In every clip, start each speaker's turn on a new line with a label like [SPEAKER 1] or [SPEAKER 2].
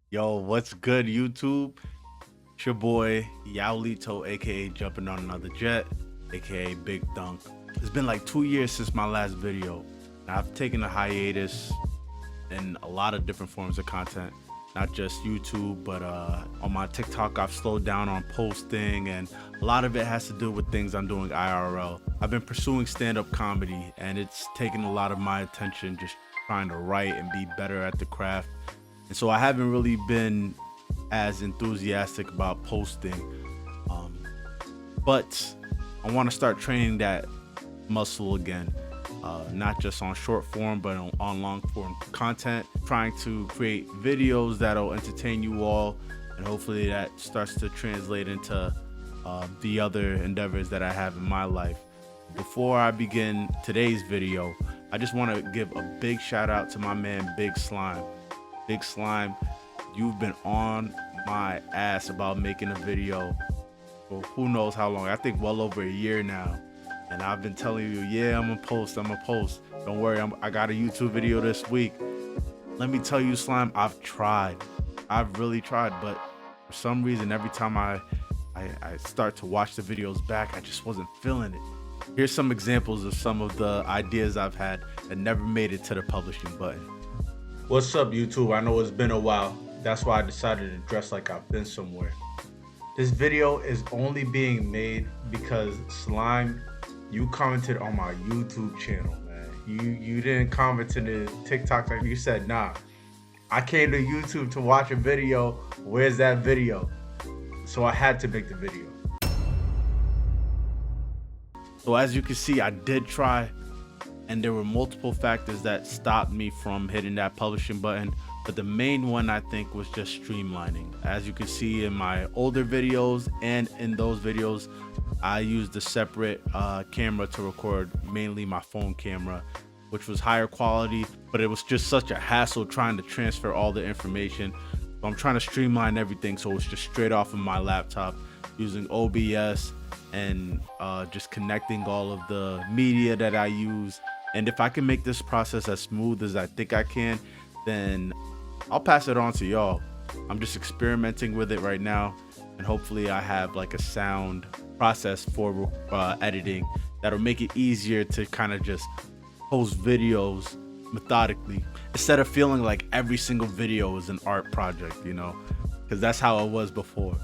[SPEAKER 1] Yo, what's good, YouTube? It's your boy Yaolito, aka Jumping on Another Jet, aka Big Dunk. It's been like 2 years since my last video. I've taken a hiatus in a lot of different forms of content, not just YouTube, but on my TikTok, I've slowed down on posting, and a lot of it has to do with things I'm doing IRL. I've been pursuing stand up comedy, and it's taken a lot of my attention just trying to write and be better at the craft. And so I haven't really been as enthusiastic about posting. Um, but I want to start training that muscle again, not just on short form, but on long form content. Trying to create videos that'll entertain you all, and hopefully that starts to translate into the other endeavors that I have in my life. Before I begin today's video, I just want to give a big shout out to my man Big Slime. Big Slime, you've been on my ass about making a video for who knows how long. I think well over a year now. And I've been telling you, yeah, I'm gonna post. Don't worry, I got a YouTube video this week. Let me tell you, Slime, I've tried. I've really tried, but for some reason, every time I start to watch the videos back, I just wasn't feeling it. Here's some examples of some of the ideas I've had that never made it to the publishing button. What's up, YouTube? I know it's been a while. That's why I decided to dress like I've been somewhere. This video is only being made because Slime, you commented on my YouTube channel, man. You didn't comment to the TikTok. You said, nah, I came to YouTube to watch a video. Where's that video? So I had to make the video. So as you can see, I did try, and there were multiple factors that stopped me from hitting that publishing button. But the main one, I think, was just streamlining. As you can see in my older videos and in those videos, I used a separate camera to record, mainly my phone camera, which was higher quality, but it was just such a hassle trying to transfer all the information. So I'm trying to streamline everything so it's just straight off of my laptop using OBS and just connecting all of the media that I use. And if I can make this process as smooth as I think I can, then I'll pass it on to y'all. I'm just experimenting with it right now, and hopefully I have like a sound process for editing that'll make it easier to kind of just post videos methodically instead of feeling like every single video is an art project, you know, because that's how it was before.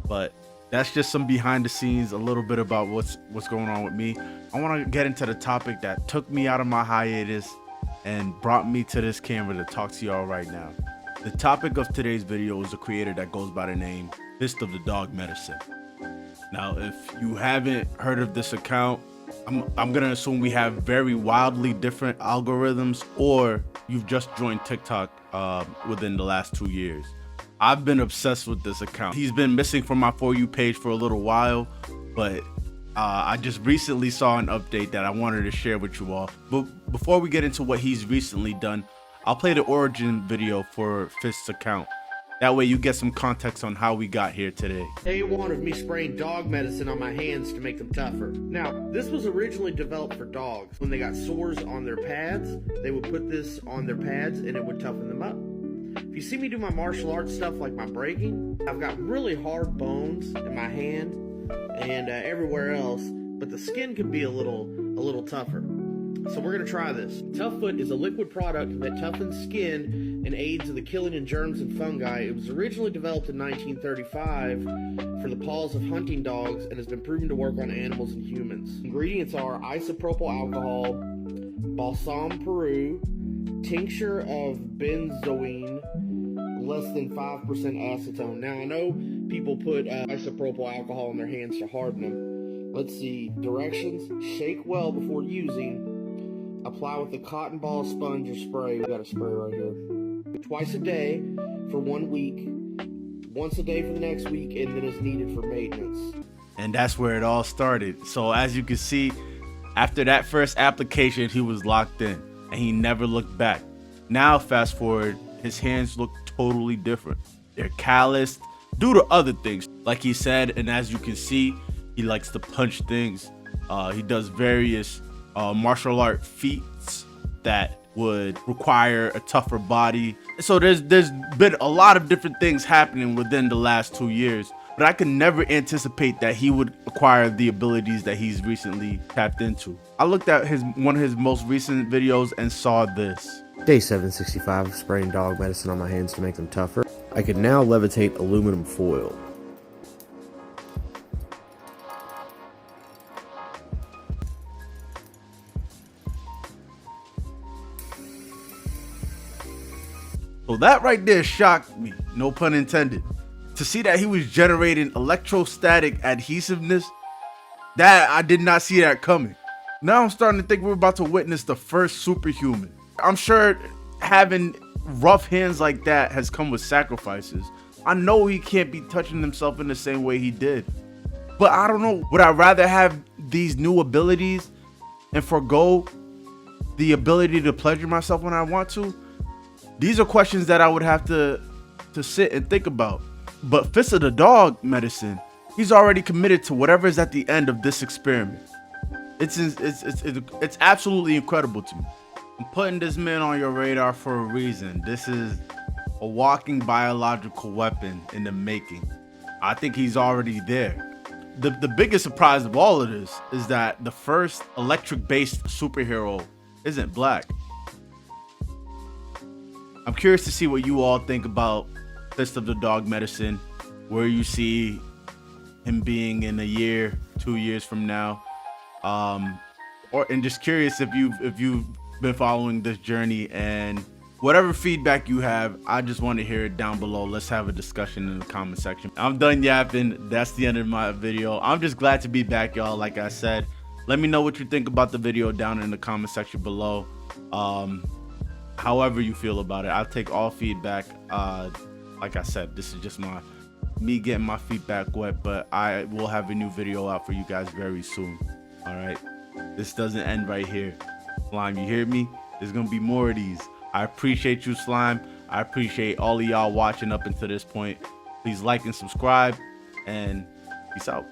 [SPEAKER 1] But that's just some behind the scenes, a little bit about what's going on with me. I want to get into the topic that took me out of my hiatus and brought me to this camera to talk to y'all right now. The topic of today's video is a creator that goes by the name Fist of the Dog Medicine. Now, if you haven't heard of this account, I'm gonna assume we have very wildly different algorithms, or you've just joined TikTok within the last 2 years. I've been obsessed with this account. He's been missing from my For You page for a little while, but I just recently saw an update that I wanted to share with you all. But before we get into what he's recently done, I'll play the origin video for Fist's account. That way you get some context on how we got here today.
[SPEAKER 2] Day one of me spraying dog medicine on my hands to make them tougher. Now, this was originally developed for dogs. When they got sores on their pads, they would put this on their pads and it would toughen them up. If you see me do my martial arts stuff like my breaking, I've got really hard bones in my hand and everywhere else, but the skin could be a little tougher. So we're going to try this. Tough Foot is a liquid product that toughens skin and aids in the killing of germs and fungi. It was originally developed in 1935 for the paws of hunting dogs and has been proven to work on animals and humans. Ingredients are isopropyl alcohol, balsam Peru, tincture of benzoin, less than 5% acetone. Now, I know people put isopropyl alcohol in their hands to harden them. Let's see. Directions. Shake well before using. Apply with a cotton ball, sponge, or spray. We got a spray right here. Twice a day for 1 week. Once a day for the next week, and then it's needed for maintenance.
[SPEAKER 1] And that's where it all started. So as you can see, after that first application, he was locked in and he never looked back. Now, fast forward, his hands look totally different. They're calloused due to other things. Like he said, and as you can see, he likes to punch things. He does various martial art feats that would require a tougher body. So there's been a lot of different things happening within the last 2 years, but I could never anticipate that he would acquire the abilities that he's recently tapped into. I looked at one of his most recent videos and saw this.
[SPEAKER 2] Day 765 of spraying dog medicine on my hands to make them tougher. I could now levitate aluminum foil.
[SPEAKER 1] So that right there shocked me, no pun intended. To see that he was generating electrostatic adhesiveness, that I did not see that coming. Now I'm starting to think we're about to witness the first superhuman. I'm sure having rough hands like that has come with sacrifices. I know he can't be touching himself in the same way he did. But I don't know, would I rather have these new abilities and forego the ability to pleasure myself when I want to? These are questions that I would have to sit and think about. But Fist of the Dog medicine, he's already committed to whatever is at the end of this experiment. It's absolutely incredible to me. I'm putting this man on your radar for a reason. This is a walking biological weapon in the making. I think he's already there. The biggest surprise of all of this is that the first electric-based superhero isn't black. I'm curious to see what you all think about Fist of the Dog medicine, where you see him being in a year, 2 years from now, and just curious if you've been following this journey, and whatever feedback you have, I just want to hear it down below. Let's have a discussion in the comment section. I'm done yapping. That's the end of my video. I'm just glad to be back, y'all. Like I said, let me know what you think about the video down in the comment section below. However you feel about it, I'll take all feedback. Like I said, this is just me getting my feedback wet, but I will have a new video out for you guys very soon. All right, this doesn't end right here. Slime, you hear me? There's gonna be more of these. I appreciate you, Slime. I appreciate all of y'all watching up until this point. Please like and subscribe, and peace out.